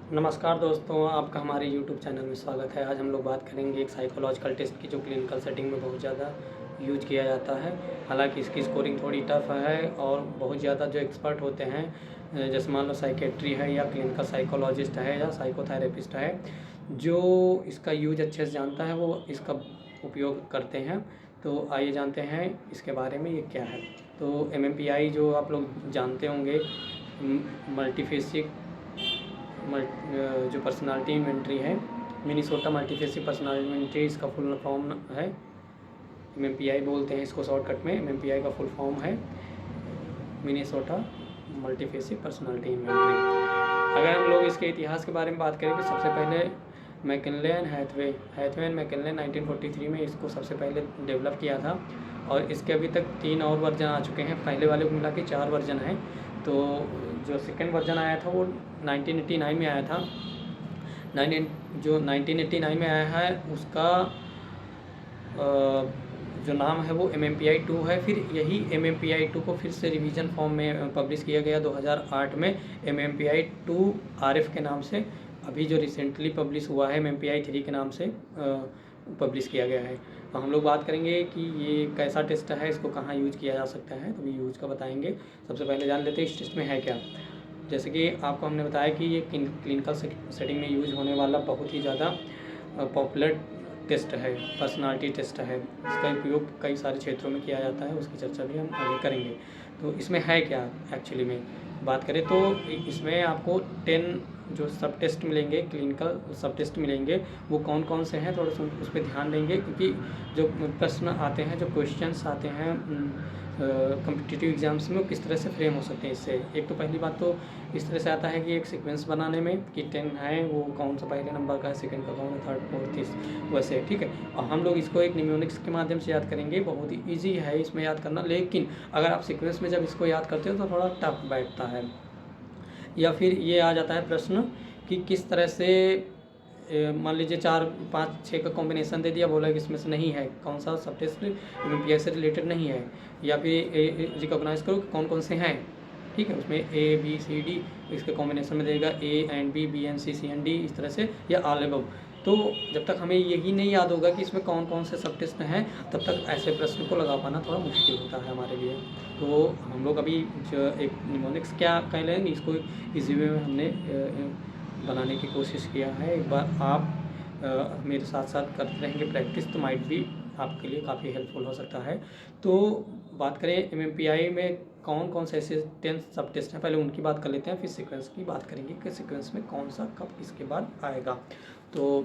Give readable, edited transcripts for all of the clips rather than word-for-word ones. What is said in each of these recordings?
नमस्कार दोस्तों, आपका हमारे YouTube चैनल में स्वागत है। आज हम लोग बात करेंगे एक साइकोलॉजिकल टेस्ट की जो क्लिनिकल सेटिंग में बहुत ज़्यादा यूज किया जाता है। हालांकि इसकी स्कोरिंग थोड़ी टफ है और बहुत ज़्यादा जो एक्सपर्ट होते हैं, जैसे मान लो साइकेट्री है या क्लिनिकल साइकोलॉजिस्ट है या साइकोथेरेपिस्ट है, जो इसका यूज अच्छे से जानता है वो इसका उपयोग करते हैं। तो आइए जानते हैं इसके बारे में ये क्या है। तो MMPI जो आप लोग जानते होंगे, मल्टीफेसिक जो पर्सनालिटी इन्वेंट्री है, मिनीसोटा मल्टीफेसिक पर्सनालिटी इन्वेंट्री इसका फुल फॉर्म है। MMPI बोलते हैं इसको शॉर्टकट में। MMPI का फुल फॉर्म है मिनीसोटा मल्टीफेसिक पर्सनालिटी इन्वेंट्री। अगर हम लोग इसके इतिहास के बारे में बात करें तो सबसे पहले McKinley and Hathaway and McKinley 1943 में इसको सबसे पहले डेवलप किया था और इसके अभी तक 3 और वर्जन आ चुके हैं। पहले वाले को मिला के 4 वर्जन हैं। तो जो सेकेंड वर्जन आया था वो 1989 में आया था। 1989 में आया है उसका जो नाम है वो MMPI 2 है। फिर यही MMPI 2 को फिर से रिवीजन फॉर्म में पब्लिश किया गया 2008 में MMPI 2 RF के नाम से। अभी जो रिसेंटली पब्लिश हुआ है MMPI 3 के नाम से पब्लिश किया गया है। तो हम लोग बात करेंगे कि ये कैसा टेस्ट है, इसको कहाँ यूज किया जा सकता है, तो यूज का बताएंगे। सबसे पहले जान लेते हैं इस टेस्ट में है क्या। जैसे कि आपको हमने बताया कि ये क्लिनिकल सेटिंग में यूज होने वाला बहुत ही ज़्यादा पॉपुलर टेस्ट है, पर्सनालिटी टेस्ट है। इसका उपयोग कई सारे क्षेत्रों में किया जाता है, उसकी चर्चा भी हम आगे करेंगे। तो इसमें है क्या एक्चुअली में बात करें तो इसमें आपको 10 जो सब टेस्ट मिलेंगे, क्लिनिकल सब टेस्ट मिलेंगे। वो कौन कौन से हैं थोड़ा सा उस पर ध्यान देंगे, क्योंकि जो प्रश्न आते हैं, जो क्वेश्चंस आते हैं कम्पिटिटिव एग्जाम्स में, वो किस तरह से फ्रेम हो सकते हैं इससे। एक तो पहली बात तो इस तरह से आता है कि एक सीक्वेंस बनाने में कि 10 है वो कौन सा पहले नंबर का है, सेकंड का कौन है, थर्ड फोर्थ इस वैसे, ठीक है। और हम लोग इसको एक निम्योनिक्स के माध्यम से याद करेंगे। बहुत ही ईजी है इसमें याद करना, लेकिन अगर आप सीक्वेंस में जब इसको याद करते हो तो थोड़ा टफ बैठता है। या फिर ये आ जाता है प्रश्न कि किस तरह से मान लीजिए 4 5 6 का कॉम्बिनेशन दे दिया, बोला कि इसमें से नहीं है, कौन सा सब टेस्ट MMPI से रिलेटेड नहीं है, या फिर रिकॉग्नाइज करो कि कौन कौन से हैं, ठीक है। उसमें ABCD इसके कॉम्बिनेशन में देगा A and B, B and C, C and D, इस तरह से, या ऑल अबव। तो जब तक हमें यही नहीं याद होगा कि इसमें कौन कौन से सब टेस्ट हैं, तब तक ऐसे प्रश्न को लगा पाना थोड़ा मुश्किल होता है हमारे लिए। तो हम लोग अभी जो एक निमोनिक्स क्या कह लेंगे, इसको इजी वे में हमने बनाने की कोशिश किया है। एक बार आप मेरे साथ साथ करते रहेंगे प्रैक्टिस, तो माइट भी आपके लिए काफ़ी हेल्पफुल हो सकता है। तो बात करें MMPI में कौन कौन से ऐसे 10 सब टेस्ट हैं, पहले उनकी बात कर लेते हैं, फिर सीक्वेंस की बात करेंगे कि सीक्वेंस में कौन सा कब किसके बाद आएगा। तो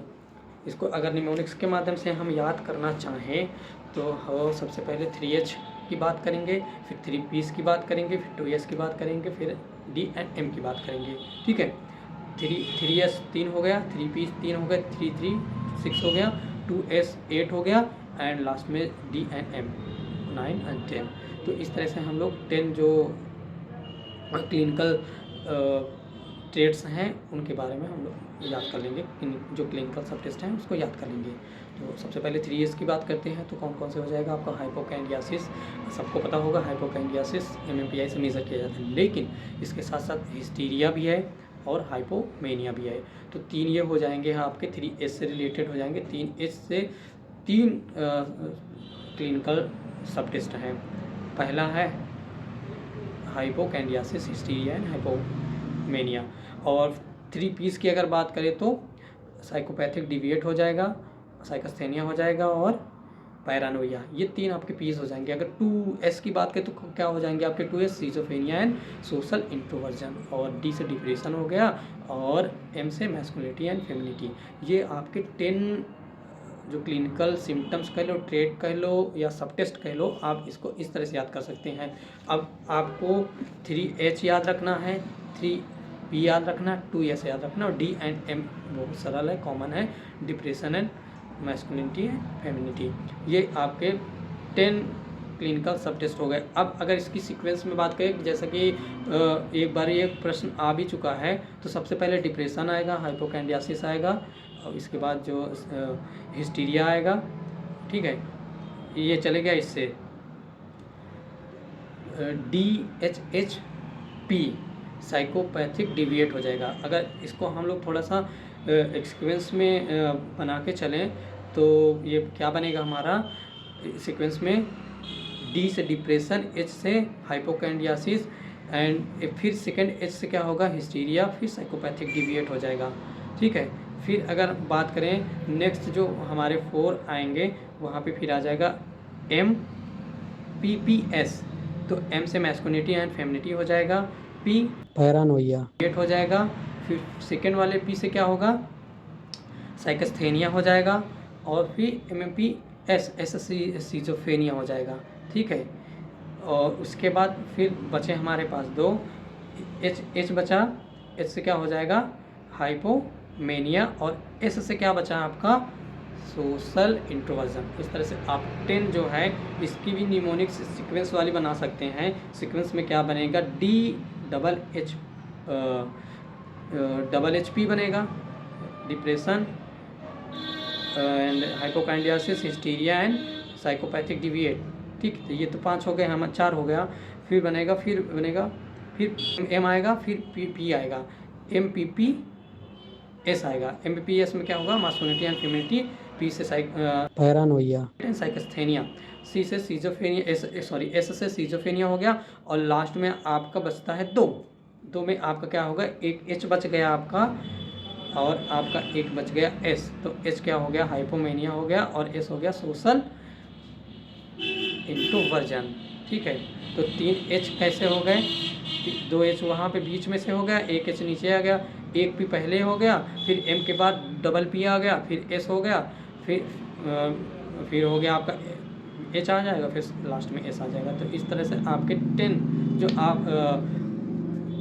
इसको अगर निमोनिक्स के माध्यम से हम याद करना चाहें तो हम सबसे पहले 3H की बात करेंगे, फिर 3Ps की बात करेंगे, फिर 2S की बात करेंगे, फिर D एंड M की बात करेंगे, ठीक है। 3S 3 हो गया, 3P 3 हो गया, 3 6 हो गया, 2S 8 हो गया, एंड लास्ट में D एंड M 9 एंड 10। तो इस तरह से हम लोग 10 जो क्लिनिकल ट्रेड्स हैं उनके बारे में हम लोग याद कर लेंगे। जो क्लिनिकल सब टेस्ट हैं उसको याद कर लेंगे। तो सबसे पहले 3S की बात करते हैं तो कौन कौन से हो जाएगा आपका। हाइपोकैंडियासिस, सबको पता होगा हाइपोकैंडियासिस MMPI से मेजर किया जाता है, लेकिन इसके साथ साथ हिस्टीरिया भी है और हाइपोमेनिया भी है। तो 3 ये हो जाएंगे आपके 3S से रिलेटेड हो जाएंगे। 3S से 3 क्लिनिकल सब टेस्ट हैं। पहला है हाइपोकैंडियासिस, हिस्टीरिया एंड हाइपोमेनिया। और 3Ps की अगर बात करें तो साइकोपैथिक डिविएट हो जाएगा, साइकोस्थेनिया हो जाएगा और पैरानोइया। ये 3 आपके पीस हो जाएंगे। अगर 2S की बात करें तो क्या हो जाएंगे आपके 2S, schizophrenia and social introversion, और D से डिप्रेशन हो गया, और M से मैस्कुलिनिटी एंड फेमिनिटी। ये आपके 10 जो क्लिनिकल सिम्टम्स कह लो, ट्रेट कह लो या सब टेस्ट कह लो, आप इसको इस तरह से याद कर सकते हैं। अब आपको 3H याद रखना है, 3P याद रखना, 2S याद रखना, और D एंड M बहुत सरल है, कॉमन है, depression and masculinity and femininity. ये आपके 10 क्लिनिकल सब टेस्ट हो गए। अब अगर इसकी सीक्वेंस में बात करें, जैसा कि एक बार ये प्रश्न आ भी चुका है, तो सबसे पहले डिप्रेशन आएगा, हाइपोकैंडियासिस आएगा, और इसके बाद जो हिस्टीरिया आएगा, ठीक है। ये चलेगा इससे DHHP साइकोपैथिक डिविएट हो जाएगा। अगर इसको हम लोग थोड़ा सा सीक्वेंस में बना के चलें तो ये क्या बनेगा हमारा सीक्वेंस में, डी से डिप्रेशन, एच से हाइपोकैंडियासिस एंड फिर सेकंड एच से क्या होगा हिस्टीरिया, फिर साइकोपैथिक डिविएट हो जाएगा। ठीक है, फिर अगर बात करें नेक्स्ट जो हमारे 4 आएंगे वहाँ पे फिर आ जाएगा MPPS। तो M से मैस्कुलिनिटी एंड फेमिनिटी हो जाएगा, P पैरानोइया हो जाएगा, फिर सेकेंड वाले P से क्या होगा साइकस्थेनिया हो जाएगा, और फिर MMPS सिजोफ्रेनिया हो जाएगा। ठीक है, और उसके बाद फिर बचे हमारे पास 2 H बचा, H से क्या हो जाएगा हाइपोमेनिया, और S से क्या बचा आपका सोशल इंट्रोवर्जन। इस तरह से आप 10 जो है इसकी भी निमोनिक सीक्वेंस वाली बना सकते हैं। सीक्वेंस में क्या बनेगा DHP बनेगा, depression and hypochondriasis, hysteria and psychopathic deviate. ठीक, तो ये तो 5 हो गए, हम 4 हो गया। फिर बनेगा फिर M आएगा, फिर P आएगा, MPPS आएगा। MPPS में क्या होगा मास्कुलिनिटी एंड फेमिनिटी, P से पैरानोइया एंड साइकस्थेनिया, C से सीजोफ्रेनिया, S से सीजोफ्रेनिया हो गया, और लास्ट में आपका बचता है 2 में आपका क्या होगा, एक H बच गया आपका और आपका एक बच गया S। तो H क्या हो गया हाइपोमेनिया हो गया, और S हो गया सोशल इंट्रोवर्जन। ठीक है, तो 3 H कैसे हो गए, 2 H वहाँ पे बीच में से हो गया, एक H नीचे आ गया, एक P पहले हो गया, फिर M के बाद डबल P आ गया, फिर S हो गया, फिर हो गया आपका H आ जाएगा, फिर लास्ट में S आ जाएगा। तो इस तरह से आपके 10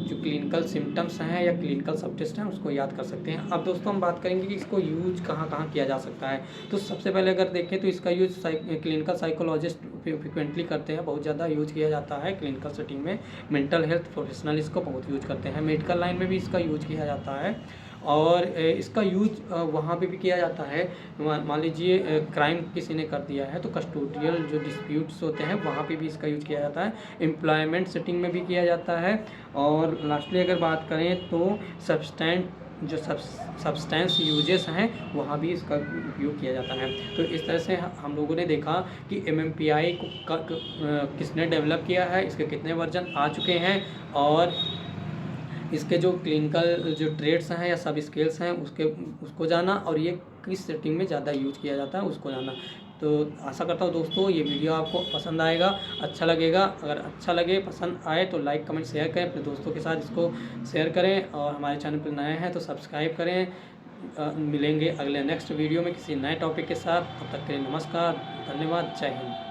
जो क्लिनिकल सिम्टम्स हैं या क्लिनिकल सब टेस्ट हैं उसको याद कर सकते हैं। अब दोस्तों हम बात करेंगे कि इसको यूज कहाँ कहाँ किया जा सकता है। तो सबसे पहले अगर देखें तो इसका यूज क्लिनिकल साइकोलॉजिस्ट फ्रिक्वेंटली करते हैं, बहुत ज़्यादा यूज किया जाता है क्लिनिकल सेटिंग में। मेंटल हेल्थ प्रोफेशनल इसको बहुत यूज करते हैं, मेडिकल लाइन में भी इसका यूज किया जाता है, और इसका यूज वहाँ पे भी किया जाता है। मान लीजिए क्राइम किसी ने कर दिया है तो कस्टोडियल जो डिस्प्यूट्स होते हैं वहाँ पे भी इसका यूज किया जाता है, एम्प्लॉयमेंट सेटिंग में भी किया जाता है, और लास्टली अगर बात करें तो सब्सटेंस यूजेस हैं वहाँ भी इसका उपयोग किया जाता है। तो इस तरह से हम लोगों ने देखा कि MMPI को किसने डेवलप किया है, इसके कितने वर्जन आ चुके हैं, और इसके जो क्लिनिकल जो ट्रेड्स हैं या सब स्केल्स हैं उसको जाना, और ये किस सेटिंग में ज़्यादा यूज किया जाता है उसको जाना। तो आशा करता हूँ दोस्तों ये वीडियो आपको पसंद आएगा, अच्छा लगेगा। अगर अच्छा लगे, पसंद आए तो लाइक कमेंट शेयर करें, अपने दोस्तों के साथ इसको शेयर करें, और हमारे चैनल पर नए हैं तो सब्सक्राइब करें। मिलेंगे अगले नेक्स्ट वीडियो में किसी नए टॉपिक के साथ, तब तक के लिए नमस्कार, धन्यवाद, जय हिंद।